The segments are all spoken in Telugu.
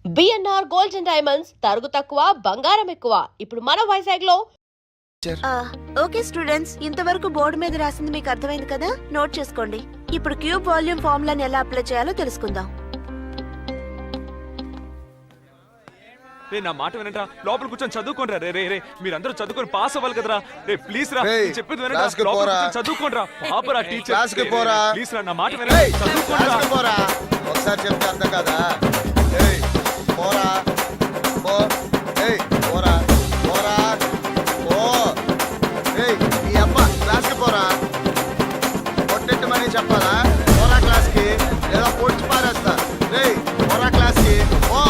బిఎన్ఆర్ గోల్డ్ అండ్ డైమండ్స్ తరుగు తక్కువ బంగారం ఎక్కువ. ఇప్పుడు మన వైజాగ్ లో. ఓకే స్టూడెంట్స్, ఇంతవరకు బోర్డు మీద రాసింది మీకు అర్థమైంది కదా? నోట్ చేసుకోండి. ఇప్పుడు క్యూబ్ వాల్యూమ్ ఫార్ములాని ఎలా అప్లై చేయాలో తెలుసుకుందాం. నా మాట వినండి, లోపల కూర్చొని చదువుకోండి రే. రే మీరందరూ చదువుకొని పాస్ అవ్వాలి కదరా. రే ప్లీజ్ రా, చెప్పేది వినండి, లోపల కూర్చొని చదువుకోండి రా. పాపరా టీచర్, ప్లీజ్ రా, నా మాట వినండి, చదువుకోండి రా. ఒకసారి చెప్తే అర్థం కదా. పోరా పో, పోరా పోరా పో. ఈ అమ్మ క్లాస్కి పోరా. కొట్టెట్టమని చెప్పాలా? పోరా క్లాస్కి, లేదా పొడిచి పారేస్తా. పోరా క్లాస్కి పో.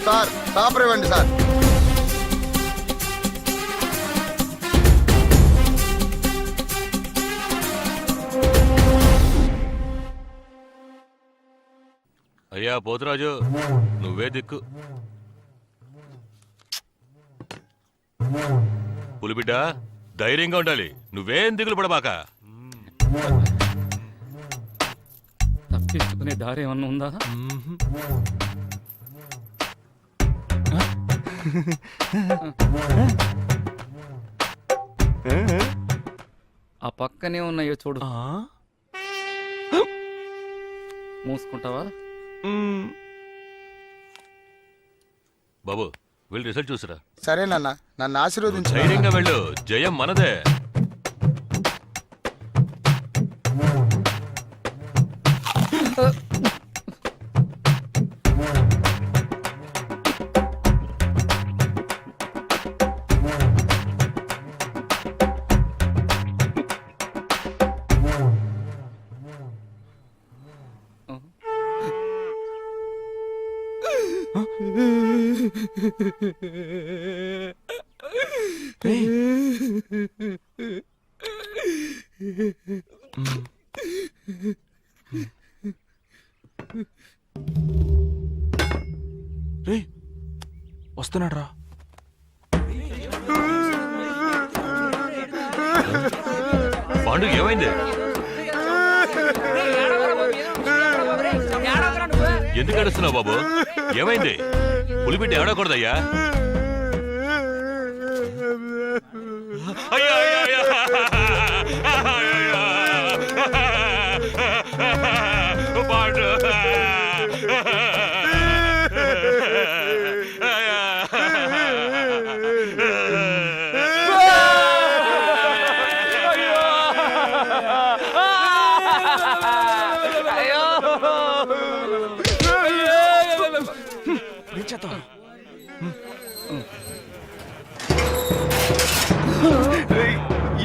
సార్ పేపర్ ఇవ్వండి సార్. అయ్యా పోతురాజు, నువ్వే దిక్కు. పులిబిడ్డ ధైర్యంగా ఉండాలి, నువ్వేం దిగులు పడబాక. తప్పించుకునే దారి ఏమన్నా ఉందా? ఆ పక్కనే ఉన్నాయో చూడు. మూసుకుంటావా? బాబు వెళ్ళి రిజల్ట్ చూసిరా. సరేనన్నా, నన్ను ఆశీర్వదించు. ధైర్యంగా వెళ్ళు, జయం మనదే. వస్తున్నాడు రా. పాండు ఏమైంది? ఎందుకు అడుస్తున్నావు బాబు? ఏమైంది? పులిబిడ్డ ఏడకూడదయ్యా. అయ్యో, అయ్యో, అయ్యో. అయ్యో. పాండు.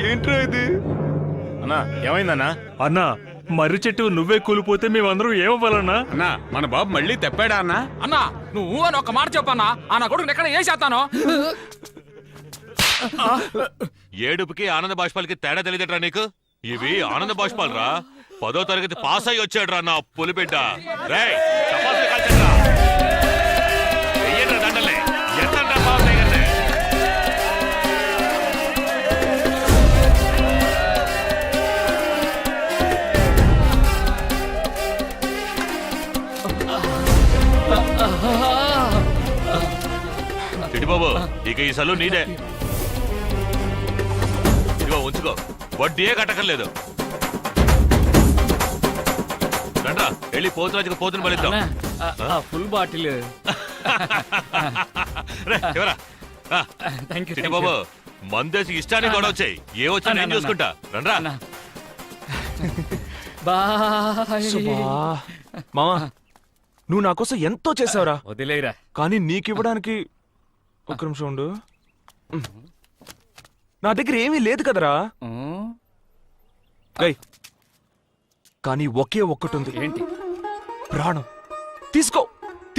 ఏంట్రా ఇది? అన్నా ఏమైందన్నా? అన్నా మర్రి చెట్టు నువ్వే కూలిపోతే మేమందరం ఏమవ్వాలన్నా? అన్నా మన బాబు మళ్ళీ తెప్పాడా అన్నా? అన్నా నువ్వు అని ఒక మాట చెప్పన్నా ఆ నా కొడుకు ఎక్కడ చేస్తాను. ఏడుపుకి ఆనంద బాష్పాలకి తేడా తెలియదట్రా నీకు? ఇవి ఆనంద బాష్పాలు రా. 10వ తరగతి పాస్ అయ్యి వచ్చాడురా నా పులిబిడ్డ. రేయ్, చపాతీలు కాల్చండ్రా. వెయ్యండ్రా దండల్ని. ఎత్తండ్రా పాస్ అయ్యండి. బాబు ఇక ఈ సలు నీదే. ఇదిగో ఉంచుకో, వడ్డీయే కట్టకర్లేదు. రండ్రా వెళ్ళి పోతురాజుకు పోతుని బలిద్దాం. Full bottle. చిట్టి బాబు మందేసి ఇష్టానికి గొడవ వచ్చాయి. ఏ వచ్చా నేను చూసుకుంటా. రండ్రా. మామా నువ్వు నా కోసం ఎంతో చేసావురా. వదిలేరా. కానీ నీకివ్వడానికి ఒక్క నిమిషం ఉండు. నా దగ్గర ఏమీ లేదు కదరా. కానీ ఒకే ఒక్కటి ఉంది. ఏంటి? ప్రాణం. తీసుకో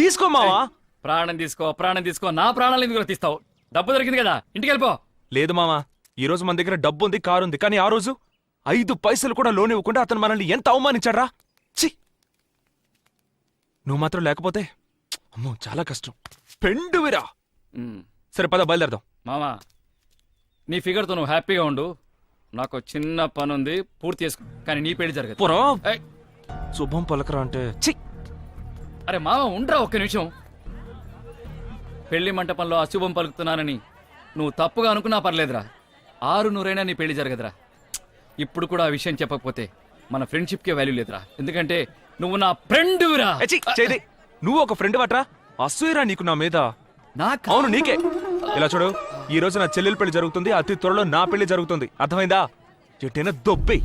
తీసుకో మావా. ప్రాణం తీసుకో. నా ప్రాణాలు ఎందుకు తీస్తావు? డబ్బు దొరికింది కదా, ఇంటికి వెళ్ళిపో. లేదు మామా, ఈ రోజు మన దగ్గర డబ్బు ఉంది, కారు ఉంది, కానీ ఆ రోజు 5 పైసలు కూడా లోన్ ఇవ్వకుండా అతను మనల్ని ఎంత అవమానించాడ్రా. ఛీ, నువ్వు మాత్రం లేకపోతే అమ్మో చాలా కష్టం. పెండువిరా. సరే పద బయలుదేరదాం. మామా నీ ఫిగర్తో నువ్వు హ్యాపీగా ఉండు. నాకు చిన్న పని ఉంది, పూర్తి చేసుకో. కానీ నీ పెళ్లి జరగదు. పోరా. ఏయ్. శుభం పలకరా అంటే ఛీ. అరే మామ ఉండరా ఒక్క నిమిషం. పెళ్లి మంటపంలో అశుభం పలుకుతున్నానని నువ్వు తప్పుగా అనుకున్నా పర్లేదురా. 600 నీ పెళ్లి జరగదురా. ఇప్పుడు కూడా ఆ విషయం చెప్పకపోతే మన ఫ్రెండ్షిప్కే వాల్యూ లేదురా. ఎందుకంటే నువ్వు నా ఫ్రెండ్విరా. నువ్వు ఒక ఫ్రెండ్ వాట్రా. అసూయరా నీకు నా మీద. అవును నీకే. ఇలా చూడు, ఈ రోజు నా చెల్లెల పెళ్లి జరుగుతుంది, అతి త్వరలో నా పెళ్లి జరుగుతుంది. అర్థమైందా? చెట్టైనా దొబ్బే.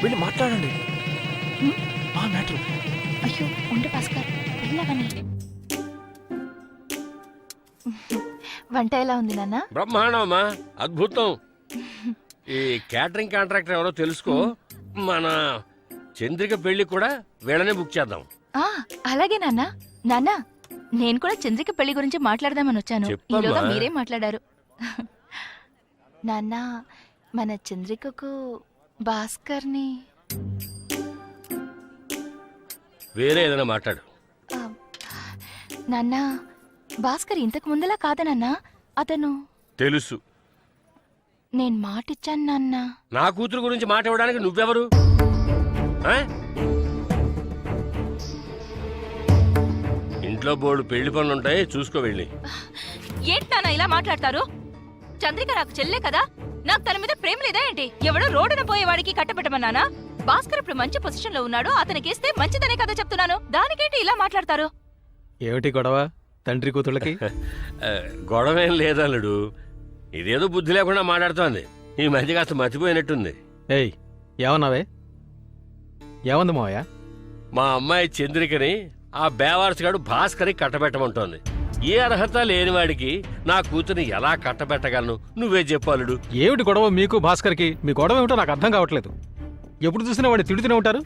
వెళ్ళి మాట్లాడండి. ఆ మ్యాటర్. అయ్యో ఉండు భాస్కర్, వెళ్ళవని. వంట ఎలా ఉంది నాన్న? బ్రహ్మాండమ్మా, అద్భుతం. ఈ క్యాటరింగ్ కాంట్రాక్టర్ ఎవరో తెలుసుకో. మన చంద్రిక పెళ్లి కూడా వీళ్ళనే బుక్ చేద్దాం. అలాగే నాన్న. నాన్న నేను కూడా చంద్రిక పెళ్లి గురించి మాట్లాడదామని వచ్చాను. చెప్పమ్మా. ఈలోగా మీరే మాట్లాడారు. నాన్న మన చంద్రికకు భాస్కర్ని వేరే ఏదైనా మాట్లాడు. నాన్న భాస్కర్ ఇంతకు ముందులా కాదనన్నా. అతను తెలుసు. నేను మాటిచ్చాను నాన్న. నా కూతురు గురించి మాట ఇవ్వడానికి నువ్వెవరు? ఆ? ఇంట్లో బోర్డు పెళ్లి పనులు ఉంటాయి, చూసుకో వెళ్ళి. ఏంటి నాన్న ఇలా మాట్లాడతారు? చంద్రిక నాకు చెల్లే కదా. నాకు తన మీద ప్రేమ లేదా ఏంటి? ఎవడో రోడ్డున పోయేవాడికి కట్టబెట్టమన్నానా? భాస్కర్ ఇప్పుడు మంచి పొజిషన్ లో ఉన్నాడు, అతనికిస్తే మంచిదనే కదా చెప్తున్నాను. దానికేంటి ఇలా మాట్లాడతారు? ఏమిటి గొడవ తండ్రి కూతుళ్ళకి? గొడవేం లేదల్లుడు, ఇదేదో బుద్ధి లేకుండా మాట్లాడుతోంది. ఈ మధ్య కాస్త మర్చిపోయినట్టుంది. ఏయ్ ఏమన్నావే? ఏమంది మావయ్య? మా అమ్మాయి చంద్రికని ఆ బేవార్స్ గాడు భాస్కర్కి కట్టబెట్టమంటోంది. ఏ అర్హత లేనివాడికి నా కూతురిని ఎలా కట్టబెట్టగలను? నువ్వే చెప్పాలుడు. ఏమిటి గొడవ మీకు భాస్కర్కి? మీ గొడవ ఏమిటో నాకు అర్థం కావట్లేదు. ఎప్పుడు చూసినా వాడిని తిడుతూనే ఉంటారు.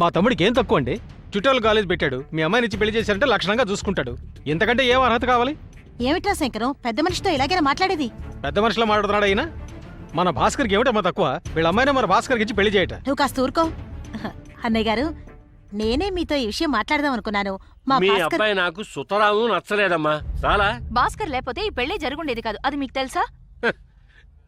మా తమ్ముడికి ఏం తక్కువ అండి? చుట్టాలు కాలేజ్ పెట్టాడు, మీ అమ్మాయిని ఇచ్చి పెళ్లి చేశారంటే లక్షణంగా చూసుకుంటాడు. ఇంతకంటే ఏం అర్హత కావాలి? ఏమిట్రా శంకరం, పెద్ద మనిషితో ఇలాగైనా మాట్లాడేది? పెద్ద మనిషిలో మాట్లాడుతున్నాడు అయినా. మన భాస్కర్కి ఏమిటమ్మా తక్కువ? వీళ్ళ అమ్మాయినే మన భాస్కర్కి ఇచ్చి పెళ్లి చేయట. నువ్వు కాస్త ఊరుకో. అన్నయ్య గారు, నేనే మీతో ఈ విషయం మాట్లాడదాం అనుకున్నాను. మా మీ భాస్కర్ అబ్బాయి నాకు సుతరాము నచ్చలేదమ్మా చాలా భాస్కర్ లేకపోతే ఈ పెళ్లి జరుగుండేది కాదు అది మీకు తెలుసా?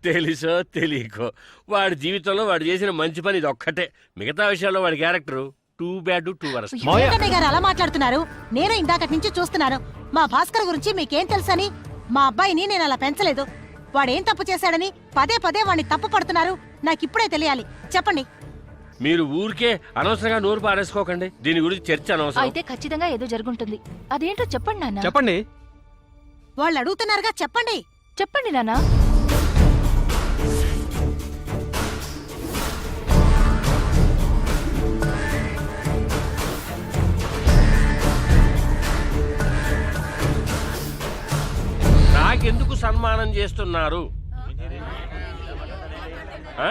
తెలుసో తెలియకో వాడి జీవితంలో వాడు చేసిన మంచి పని ఇది ఒక్కటే. మిగతా విషయాల్లో వాడి character too bad too worst. Venkannayya గారు అలా మాట్లాడుతున్నారు. నేను ఇందాకటి నుంచి చూస్తున్నాను. మా భాస్కర్ గురించి మీకేం తెలుసని? మా అబ్బాయిని నేను అలా పెంచలేదు. వాడేం తప్పు చేశాడని పదే పదే వాడిని తప్పు పడుతున్నారు. నాకిప్పుడే తెలియాలి, చెప్పండి. మీరు ఊరికే అనవసరంగా నోరు పారేసుకోకండి. దీని గురించి చర్చ అనవసరం. అయితే ఖచ్చితంగా ఏదో జరుగుంటుంది. అదేంటో చెప్పండి నాన్న. చెప్పండి. వాళ్ళు అడుగుతున్నారుగా, చెప్పండి. చెప్పండి నాన్న. నాకెందుకు సన్మానం చేస్తున్నారు? ఆ?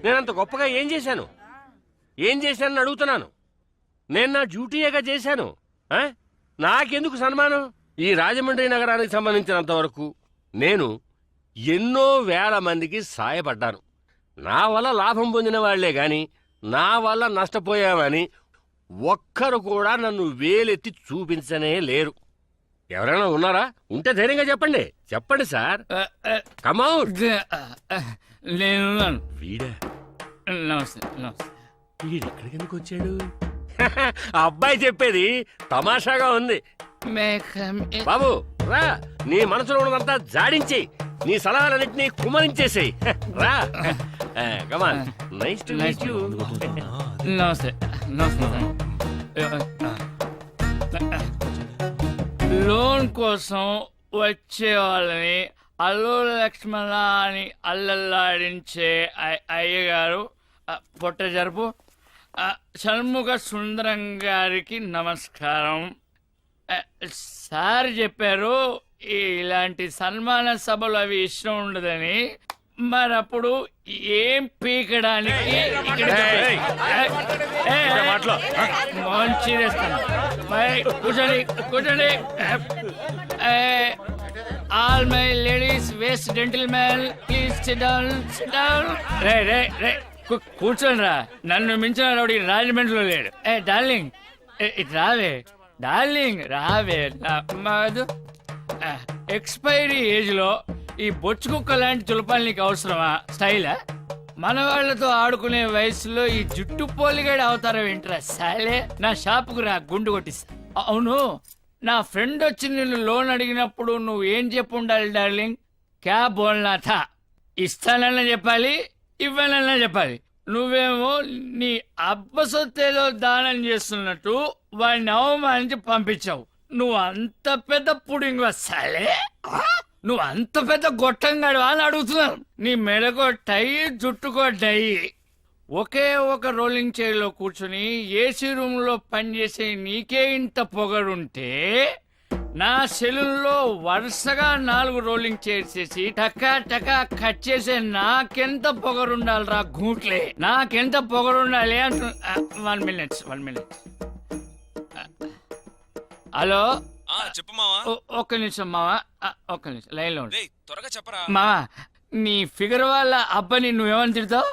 నేనంత గొప్పగా ఏం చేశాను? ఏం చేశానని అడుగుతున్నాను. నేను నా డ్యూటీయేగా చేశాను. ఆ? నాకెందుకు సన్మానం? ఈ రాజమండ్రి నగరానికి సంబంధించినంత వరకు నేను ఎన్నో వేల మందికి సాయపడ్డాను. నా వల్ల లాభం పొందిన వాళ్లే గాని నా వల్ల నష్టపోయామని ఒక్కరు కూడా నన్ను వేలెత్తి చూపించనే లేరు. ఎవరైనా ఉన్నారా? ఉంటే ధైర్యంగా చెప్పండి. చెప్పండి సార్. కమౌట్. నేను వీడా? నమస్తే నమస్తే. వీడెక్కడికెందుకు వచ్చాడు? ఆ అబ్బాయి చెప్పేది తమాషాగా ఉంది. బాబు రా, నీ మనసులో ఉన్నదంతా జాడించి నీ సలహాలన్నింటినీ కుమరించేసేయి. రా come on. Nice to meet you. నమస్తే నమస్తే. లోన్ కోసం వచ్చే వాళ్ళని అల్లు లక్ష్మణ అని అల్లల్లాడించే అయ్యగారు పొట్ట జరుపు షణ్ముఖ సుందరం గారికి నమస్కారం. సార్ చెప్పారు ఇలాంటి సన్మాన సభలు అవి ఇష్టం ఉండదని. మరప్పుడు ఏం పీకడానికి మంచిదేస్తాను. కూర్చోండి కూర్చోండి. All my ladies waste gentleman please sit down sit down. రే రే రే కూర్చోండి రా. నన్ను మించిన రౌడీ రాజమండ్రిలో లేడు. డార్లింగ్ ఇటు రావే. డార్లింగ్ రావే. మాదు ఎక్స్పైరీ ఏజ్ లో ఈ బొచ్చు కుక్క లాంటి చులపాలు నీకు అవసరమా? స్టైలా? మన వాళ్లతో ఆడుకునే వయసులో ఈ జుట్టు పోలిగాడి అవతారం ఏంట్రా సాలే? నా షాపుకు రా, గుండు కొట్టిస్తా. అవును, నా ఫ్రెండ్ వచ్చి నిన్ను లోన్ అడిగినప్పుడు నువ్వు ఏం చెప్పు ఉండాలి డార్లింగ్? క్యా బోల్నా థా? ఇస్తానన్నా చెప్పాలి, ఇవ్వాలన్నా చెప్పాలి. నువ్వేమో నీ అబ్బసొత్తేదో దానం చేస్తున్నట్టు వాడిని అవమానించి పంపించావు. నువ్వు అంత పెద్ద పుడింగ్ వస్తాలే? నువ్వు అంత పెద్ద గొట్టంగాడు అని అడుగుతున్నాను. నీ మెడకో టై, జుట్టుకో డై. ఒకే ఒక రోలింగ్ చైర్ లో కూర్చుని ఏసీ రూమ్ లో పనిచేసే నీకే ఇంత పొగరుంటే నా సెలూన్లో వరుసగా 4 రోలింగ్ చైర్స్ చేసి టకా టకా కట్ చేసే నాకెంత పొగరుండాలిరా గూట్లే? నాకెంత పొగరుండాలి అంటు. 1 minute 1 minute. హలో చెప్పు మావా. ఒక్క నిమిషం మావా, ఒక్క నిమిషం లైన్ లో త్వరగా చెప్పరా మావా. నీ ఫిగర్ వాళ్ళ అబ్బాని నువ్వేమని తిడతావు?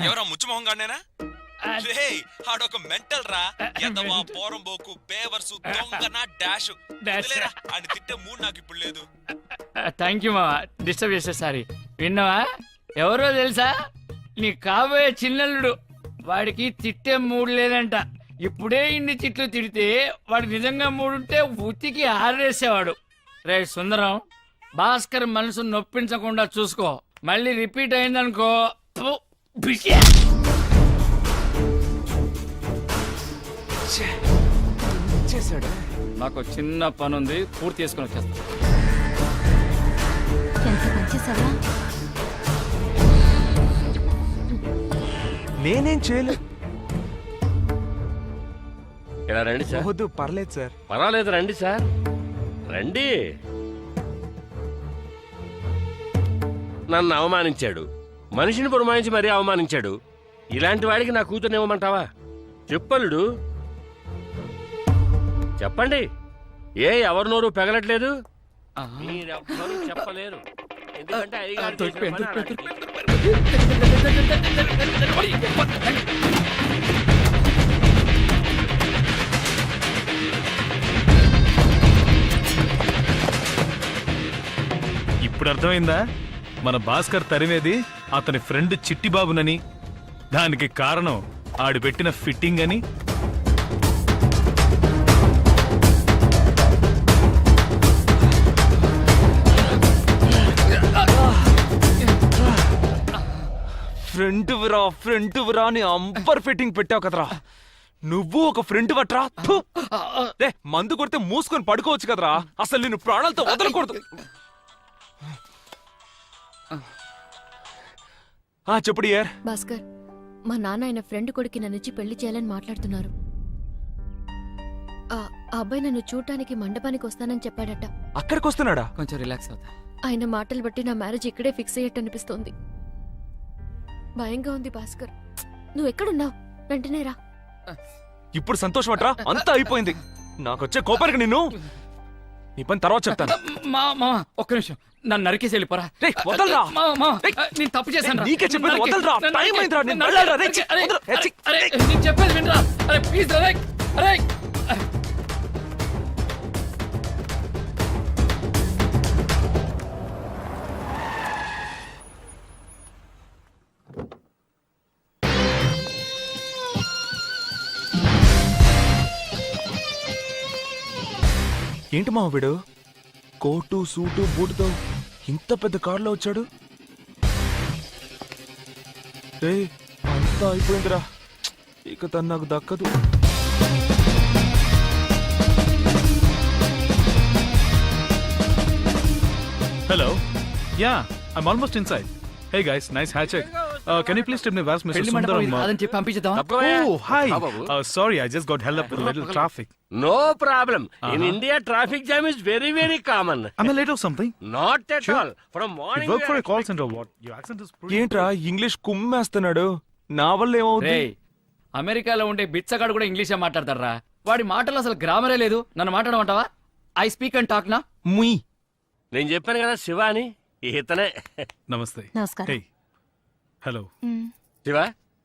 ఎవరా ముచ్చు మొహం గానేనా? ఆడొక మెంటల్ రా. ఎదవా, పోరంబోకు, బేవర్సు, దొంగన డాష్. ఆయన తిట్టే మూడు నాకు ఇప్పుడు లేదు. థ్యాంక్ యూ మావా, డిస్టర్బ్ చేసే. సారీ. విన్నావా? ఎవరో తెలుసా? నీ కాబోయే చిన్నల్లుడు. వాడికి తిట్టే మూడు లేదంట. ఇప్పుడే ఇన్ని తిట్లు తిడితే వాడు నిజంగా మూడుంటే ఉతికి ఆరేసేవాడు. రే సుందరం, భాస్కర్ మనసు నొప్పించకుండా చూసుకో. మళ్ళీ రిపీట్ అయిందనుకో నాకు చిన్న పని ఉంది, పూర్తి చేసుకుని వచ్చేస్తా. నేనేం చేయలేదు. ఇలా రండి సార్. వద్దు, పర్లేదు సార్. పర్వాలేదు, రండి సార్, రండి. నన్ను అవమానించాడు, మనిషిని పురమాయించి మరీ అవమానించాడు. ఇలాంటి వాడికి నా కూతుర్ని ఇవ్వమంటావా? చెప్పలుడు, చెప్పండి. ఎవరి నోరు పెగలట్లేదు? మీరెవ్వరూ చెప్పలేరు. ఎందుకంటే అయ్యగారు చేసిన పని అలాంటిది. ఇప్పుడు అర్థమైందా? మన భాస్కర్ తరిమేది అతని ఫ్రెండ్ చిట్టిబాబునని, దానికి కారణం ఆడు పెట్టిన ఫిట్టింగ్ అని. ఫ్రెండ్ విరా అని అంబర్ ఫిట్టింగ్ పెట్టావు కదరా. నువ్వు ఒక ఫ్రెండ్ వట్రా. మందు కొడితే మూసుకొని పడుకోవచ్చు కదరా. అసలు నేను ప్రాణాలతో వదలకూడదు. చెప్పు డియర్. భాస్కర్, మా నాన్న ఆయన ఫ్రెండ్ కొడుకి నన్నుచ్చి పెళ్లి చేయాలని మాట్లాడుతున్నారు. ఆ అబ్బాయి నన్ను చూడటానికి మండపానికి వస్తానని చెప్పాడట. అక్కడికి వస్తున్నాడా? కొంచెం రిలాక్స్ అవుతా. ఆయన మాటలు బట్టి నా మ్యారేజ్ ఇక్కడే ఫిక్స్ అయ్యట్టు అనిపిస్తోంది. భయంగా ఉంది భాస్కర్. నువ్వు ఎక్కడున్నావు? వెంటనే రా. ఇప్పుడు సంతోషం అట్రా. అంతా అయిపోయింది. నాకొచ్చే కోపానికి నిన్ను నీ పని తర్వాత చెప్తాను. మామ ఒక్క నిమిషం, నన్ను నరికేసి వెళ్ళిపోరా. వదలరా. నేను తప్పు చేశాను. నీకే చెప్పేది వదలరా. టైం అయిందిరా. నేను వెళ్ళాలిరా. నేను చెప్పేది వినరా. అరే ప్లీజ్ రా. అరే ఏంటి మా వీడు కోటు సూటు బూటుతో ఇంత పెద్ద కారులో వచ్చాడు? అంతా అయిపోయిందిరా. ఇక తను నాకు దక్కదు. Hello, yeah, I'm almost inside. Hey guys, nice hat check. Can you please tell me where's Mr. పెళ్లి Sundaram? మండపం అదని చెప్పి పంపించేద్దాం. Oh, hi. Sorry, I just got held up with a little traffic. No problem. In India traffic jam is very very common. Am I late or something? Not at all. From You morning work for a call center or what? Your accent is pretty... ఏంట్రా ఇంగ్లీష్ కుమ్మేస్తున్నాడు? నా వల్ల ఏమవుతుంది? రేయ్, అమెరికాలో ఉండే బిచ్చగాడు కూడా ఇంగ్లీషే మాట్లాడతారా? వాడి మాటలు అసలు గ్రామరే లేదు. నన్ను మాట్లాడమంటావా? ఐ స్పీక్ అండ్ టాక్ నా. ముయ్. నేను చెప్పాను కదా శివ అని. ఇతనే. Namaste. నమస్కారం. Hey. Hello. శివ,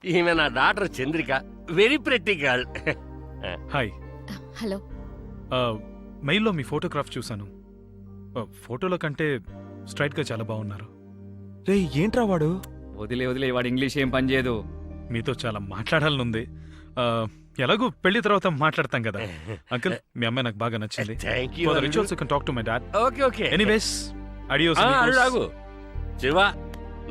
ఈమె నా daughter Chandrika. Very pretty girl. Hi. Hello. మెయిల్లో మీ ఫోటోగ్రాఫ్ చూశాను. ఫోటోలో కంటే స్ట్రైట్ గా చాలా బాగున్నారు. రే ఏంట్రా వాడు? వదిలే వాడు ఇంగ్లీష్ ఏం పని చేయదు. మీతో చాలా మాట్లాడాలనుంది. ఎలాగూ పెళ్లి తర్వాత మాట్లాడతాం కదా. అంకుల్, మీ అమ్మాయి నాకు బాగా నచ్చింది. Thank you. For the rituals, you can talk to my dad. Okay okay. Anyways, adios. amigos. అడుగు. శివ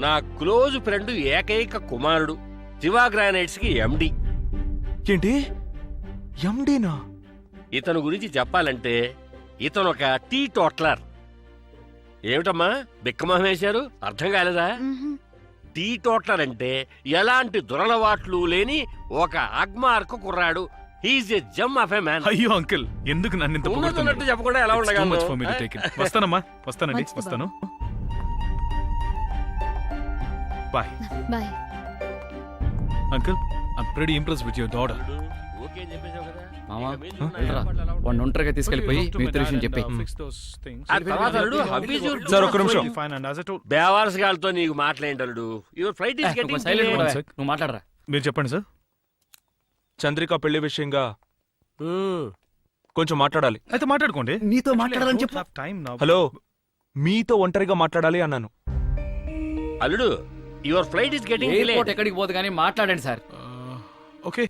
నా క్లోజ్ ఫ్రెండ్ ఏకైక కుమారుడు. శివ గ్రానైట్స్ కి ఎండి. ఏంటి ఎండీనా? ఇతను గురించి చెప్పాలంటే ఇతను ఒక టీ టోట్లర్. ఏమిటమ్మా బిక్కమొహం వేశారు? అర్థం కాలేదా? టీ టోట్లర్ అంటే ఎలాంటి దురలవాట్లు లేని ఒక అగ్మార్కు కుర్రాడు. He's a gem of a man. అయ్యో అంకుల్, ఎందుకు నన్ను ఇంత ఉన్నట్టు చెప్పకుండా ఎలా ఉండగా. వస్తానమ్మా, వస్తానండి, మంచిది వస్తాను. Bye. Bye. Uncle, I'm pretty impressed with your daughter. Okay అని చెప్పేశావు కదా. మామ వెళ్ళరా. వాడిని ఒంటరిగా తీసుకెళ్ళిపోయి మీ విషయం చెప్పి. ఆ తర్వాత అల్లుడు, how is your సార్ ఒక్క నిమిషం. బేవారస్ గారితో నీకు మాట్లాడేంటి అల్లుడు? Your flight is getting silent delayed. కూడా నువ్వు మాట్లాడరా. మీరు చెప్పండి సార్. చంద్రిక పెళ్లి విషయంగా కొంచెం మాట్లాడాలి. అయితే మాట్లాడుకోండి. నీతో మాట్లాడాలని చెప్పు. హలో, మీతో ఒంటరిగా మాట్లాడాలి అన్నాను. అల్లుడు, your flight is getting airport delayed. ఎక్కడికి పోదు కానీ మాట్లాడండి సార్. ఓకే.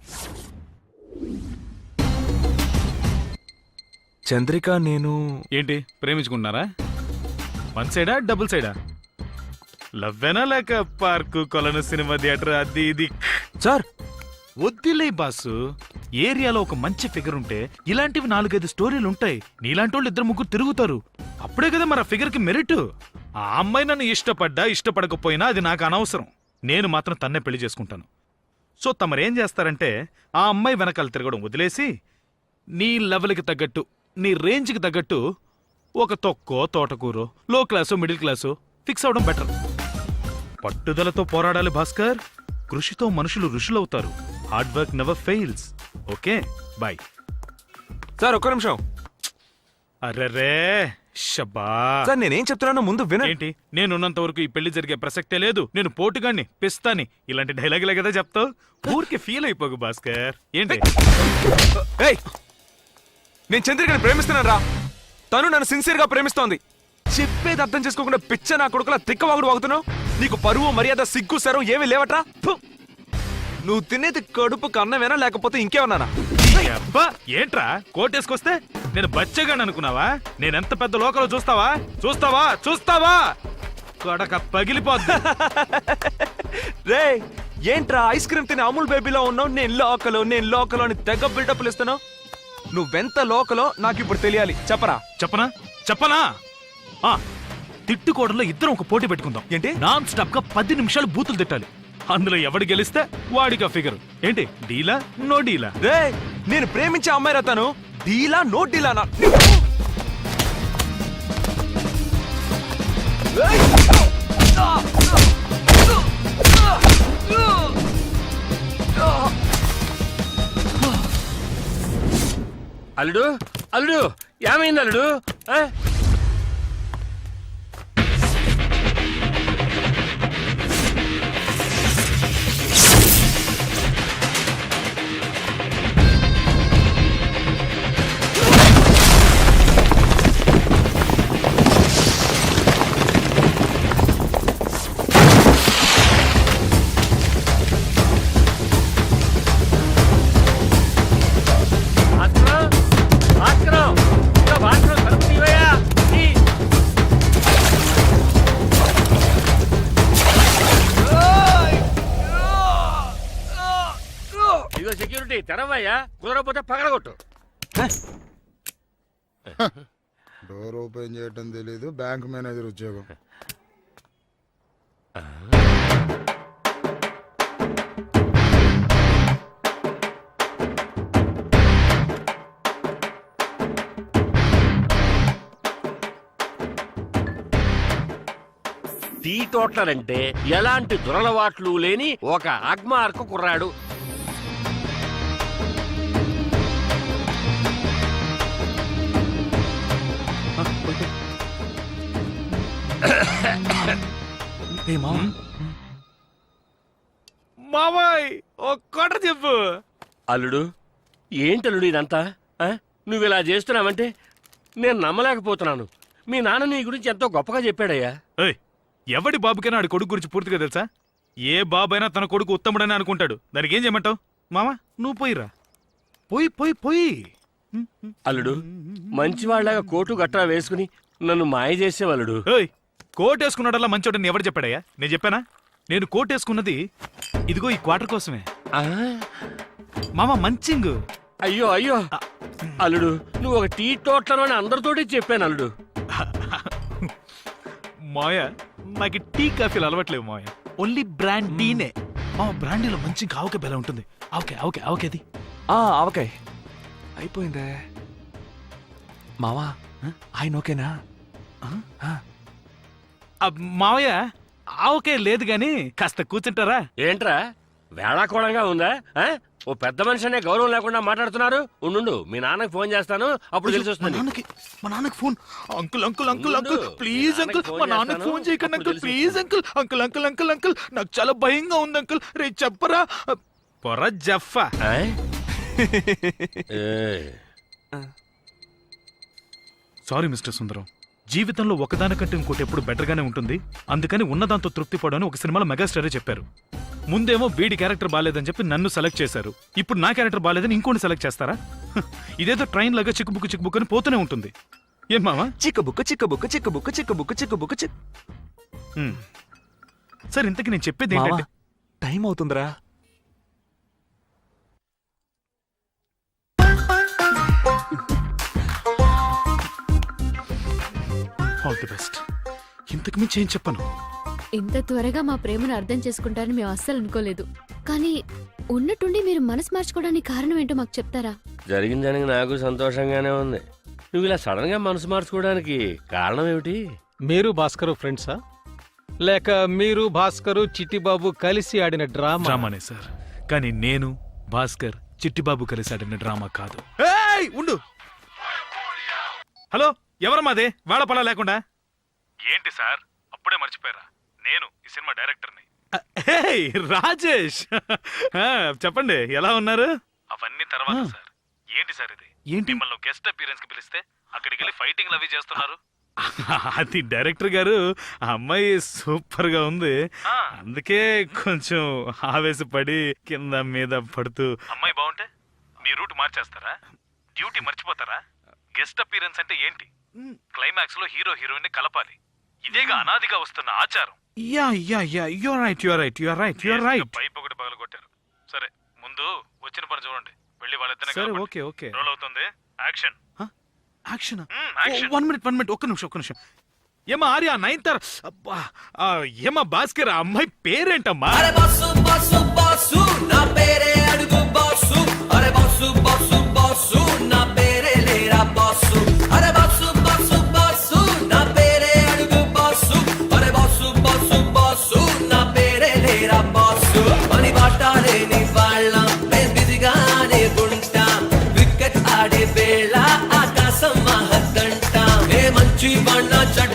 చంద్రిక నేను ఏంటి ప్రేమించుకుంటున్నారా? వన్ సైడా డబుల్ సైడా? లవ్వేనా లేక పార్కు కొలను సినిమా థియేటర్ అది ఇది? సార్ వద్దులే బాసు. ఏరియాలో ఒక మంచి ఫిగర్ ఉంటే ఇలాంటివి 4-5 స్టోరీలు ఉంటాయి. నీలాంటి వాళ్ళు 2-3 తిరుగుతారు. అప్పుడే కదా మరి ఆ ఫిగర్ కి మెరిట్. ఆ అమ్మాయి నన్ను ఇష్టపడ్డా ఇష్టపడకపోయినా అది నాకు అనవసరం. నేను మాత్రం తన్నే పెళ్లి చేసుకుంటాను. సో తమరేం చేస్తారంటే ఆ అమ్మాయి వెనకాల తిరగడం వదిలేసి నీ లెవెల్కి తగ్గట్టు, నీ రేంజ్కి తగ్గట్టు ఒక తొక్కో తోటకూరో లో క్లాసో మిడిల్ క్లాసో ఫిక్స్ అవడం బెటర్. పట్టుదలతో పోరాడాలి భాస్కర్. కృషితో మనుషులు ఋషులవుతారు. Hard work never fails. Okay, bye. Sir ఒక్క నిమిషం. అర్రరే షబ్బా. సార్ నేనేం చెప్తున్నానో ముందు వినండి. ఏంటి? నేనున్నంత వరకు ఈ పెళ్లి జరిగే ప్రసక్తే లేదు. నేను పోటుగాన్ని, పిస్తాని, ఇలాంటి డైలాగులే కదా చెప్తావు. ఊరికి ఫీల్ అయిపోకు భాస్కర్. ఏంటి? ఏయ్, నేను చంద్రికని ప్రేమిస్తున్నాను రా. తను నన్ను సిన్సియర్ గా ప్రేమిస్తోంది. చెప్పేది అర్థం చేసుకోకుండా పిచ్చ నా కొడుకులా తిక్కవాగుడు వాగుతున్నావు. నీకు పరువు మర్యాద సిగ్గు సరం ఏమీ లేవట్రా. ఫు! నువ్వు తినేది కడుపుకు అన్నమేనా లేకపోతే ఇంకేమన్నానా? అబ్బా ఏంట్రా కోటేసుకొస్తే నేను బచ్చగాని అనుకున్నావా? నేనెంత పెద్ద లోకలో చూస్తావా చూస్తావా చూస్తావా కొడక పగిలిపోద్ది. రే ఏంట్రా ఐస్ క్రీమ్ తినే అమూల్ బేబీలో ఉన్నావు. నేను లోకలో అని తెగ బిల్డప్లు ఇస్తున్నావు. నువ్వెంత లోకలో నాకు ఇప్పుడు తెలియాలి. చెప్పరా? చెప్పనా? తిట్టుకోవడంలో ఇద్దరం ఒక పోటీ పెట్టుకుందాం. ఏంటి? నాన్ స్టాప్ గా 10 నిమిషాలు బూతులు తిట్టాలి. అందులో ఎవడు గెలిస్తే వాడికి ఫిగర్. ఏంటి డీలా నో డీలా? రే నేను ప్రేమించే అమ్మాయి రతాను. డీలా నో డీలానా? అల్లుడు అల్లుడు ఏమైంది అల్లుడు? ఇదో సెక్యూరిటీ తెరవయ్యా, కుదరకపోతే పగలగొట్టు. డోర్ ఓపెన్ చేయటం తెలీదు, బ్యాంక్ మేనేజర్ ఉద్యోగం. టీ టోట్లరంటే ఎలాంటి దురలవాట్లు లేని ఒక అగ్మార్కు కుర్రాడు. మావాయ్ ఒక్కట చెప్పు. అల్లుడు ఏంటల్లుడు ఇదంతా? నువ్వు ఇలా చేస్తున్నావంటే నేను నమ్మలేకపోతున్నాను. మీ నాన్న నీ గురించి ఎంతో గొప్పగా చెప్పాడయ్యా. ఎవడి బాబుకైనా ఆడి కొడుకు గురించి పూర్తిగా తెలుసా? ఏ బాబైనా తన కొడుకు ఉత్తముడని అనుకుంటాడు. దానికి ఏం చేయమంటావు? మామా నువ్వు పోయిరా, పోయి పోయి పోయి. అల్లుడు మంచివాళ్ళగా కోటు గట్రా వేసుకుని నన్ను మాయ చేసేవాళ్ళుడు. కోటేసుకున్నాడల్లా మంచోడని ఎవరు చెప్పాడయ్యా? నేను చెప్పానా? నేను కోటేసుకున్నది ఇదిగో ఈ క్వార్టర్ కోసమే మామా. మంచింగ్. అయ్యో అయ్యో అల్లుడు, నువ్వు ఒక టీ టోట్లర్ అని అందరితోటి చెప్పాను అల్లుడు. మాయ నాకు టీ కాఫీలు అలవట్లేవు మాయ, ఓన్లీ బ్రాండీనే. మా బ్రాండీలో మంచి ఆవకాయ బెల ఉంటుంది. ఆవకాయ ఆవకాయ ఆవకాయది. ఆవకాయ అయిపోయిందే మావా. ఆయన ఓకేనా? మావయ్య ఆవకాయ లేదు గాని కాస్త కూర్చుంటారా? ఏంట్రా వేళాకోళంగా ఉందా? ఓ పెద్ద మనిషి అనే గౌరవం లేకుండా మాట్లాడుతున్నారు. ఉండు, మీ నాన్నకి ఫోన్ చేస్తాను, అప్పుడు తెలిసి వస్తుంది. మా నాన్నకి phone. Uncle uncle uncle uncle please uncle, మా నాన్నకి ఫోన్ చేయకండి uncle please uncle. Uncle uncle uncle uncle నాకు చాలా భయంగా ఉంది అంకుల్. రే చెప్పరా పొర జఫా. సారీ మిస్టర్ సుందరం, జీవితంలో ఒకదానికంటే ఇంకోటి ఎప్పుడు బెటర్గానే ఉంటుంది. అందుకని ఉన్నదాంతో తృప్తి పడని ఒక సినిమాలో మెగాస్టారే చెప్పారు. ముందేమో వీడి క్యారెక్టర్ బాలేదని చెప్పి నన్ను సెలెక్ట్ చేశారు. ఇప్పుడు నా క్యారెక్టర్ బాలేదని ఇంకోటి సెలెక్ట్ చేస్తారా? ఇదేదో ట్రైన్ లాగా చిక్కుబుక్కు చిక్కుబుక్ అని పోతూనే ఉంటుంది. ఏం మామా? చిక్కబుక్క చిక్కబుక్క చిక్కబుక్క చిక్కబుక్క చిక్కబుక్క చిక్. సార్ ఇంతకీ నేను చెప్పేది ఏంటంటే టైం అవుతుందిరా. All the best. ఇంతకు మించి ఏం చెప్పను. ఇంత త్వరగా మా ప్రేమను అర్థం చేసుకుంటారని మేము అస్సలు అనుకోలేదు. కానీ ఉన్నట్టుండి మీరు మనసు మార్చుకోవడానికి కారణం ఏంటో మాకు చెప్తారా? జరిగిందని నాకు సంతోషంగానే ఉంది. నువ్వు ఇలా సడన్ గా మనసు మార్చుకోవడానికి కారణం ఏమిటి? మీరు భాస్కర్ ఫ్రెండ్సా, లేక మీరు భాస్కర్ చిట్టిబాబు కలిసి ఆడిన డ్రామానే సార్. కానీ నేను భాస్కర్ చిట్టిబాబు కలిసి ఆడిన డ్రామా కాదు. ఉండు. హలో, ఎవరమ్మాదే వాడపలా లేకుండా? ఏంటి సార్ అప్పుడే మర్చిపోయారా? నేను ఈ సినిమా డైరెక్టర్ని. రాజేష్. చెప్పండి, ఎలా ఉన్నారు? అవన్నీ తర్వాత సార్. ఏంటి సార్ ఇది? ఏంటి మిమ్మల్ని గెస్ట్ అపీరెన్స్ కి పిలిస్తే అక్కడికి వెళ్ళి ఫైటింగ్ అవి చేస్తున్నారు? అది డైరెక్టర్ గారు ఆ అమ్మాయి సూపర్ గా ఉంది, అందుకే కొంచెం ఆవేశపడి కింద మీద పడుతూ. అమ్మాయి బాగుంటే మీ రూట్ మార్చేస్తారా? డ్యూటీ మర్చిపోతారా? గెస్ట్ అపీరెన్స్ అంటే ఏంటి? క్లైమాక్స్ లో హీరో హీరోయిన్ కలపాలి. ఇదేగా అనాదిగా వస్తున్న ఆచారం. Yeah yeah yeah you are right, you are right, you are right, you are right. Pipe ఒకటి పగలగొట్టారు. సరే ముందు వచ్చిన పని చూడండి. వెళ్ళి వాళ్ళిద్దరిని సరే, కలపండి. Okay, okay. రోల్ అవుతుంది. యాక్షన్. యాక్షన్. యాక్షన్. 1 మినిట్, ఒక్క నిమిషం. ఏమా ఆర్య, నైన్తార్, అబ్బా, ఏమా భాస్కర్, ఆ అమ్మాయి పేరేంటమ్మా? నా పేరే అడుగు బాసు. అరే బాసు బాసు బాసు నా పేరే లేరా బాసు. అరే బాసు బాసు బాసు నా పేరే అడుగు బాసు. అరే బాసు బాసు బాసు నా పేరే లేరా బాసు. పని బాటాలేని వాళ్ళ మేము బిజిగానే ఉంటాం. వికెట్ ఆడే వేళ ఆకాశం మహద్దంటాం. ఏ మంచి బండ చెడ్డ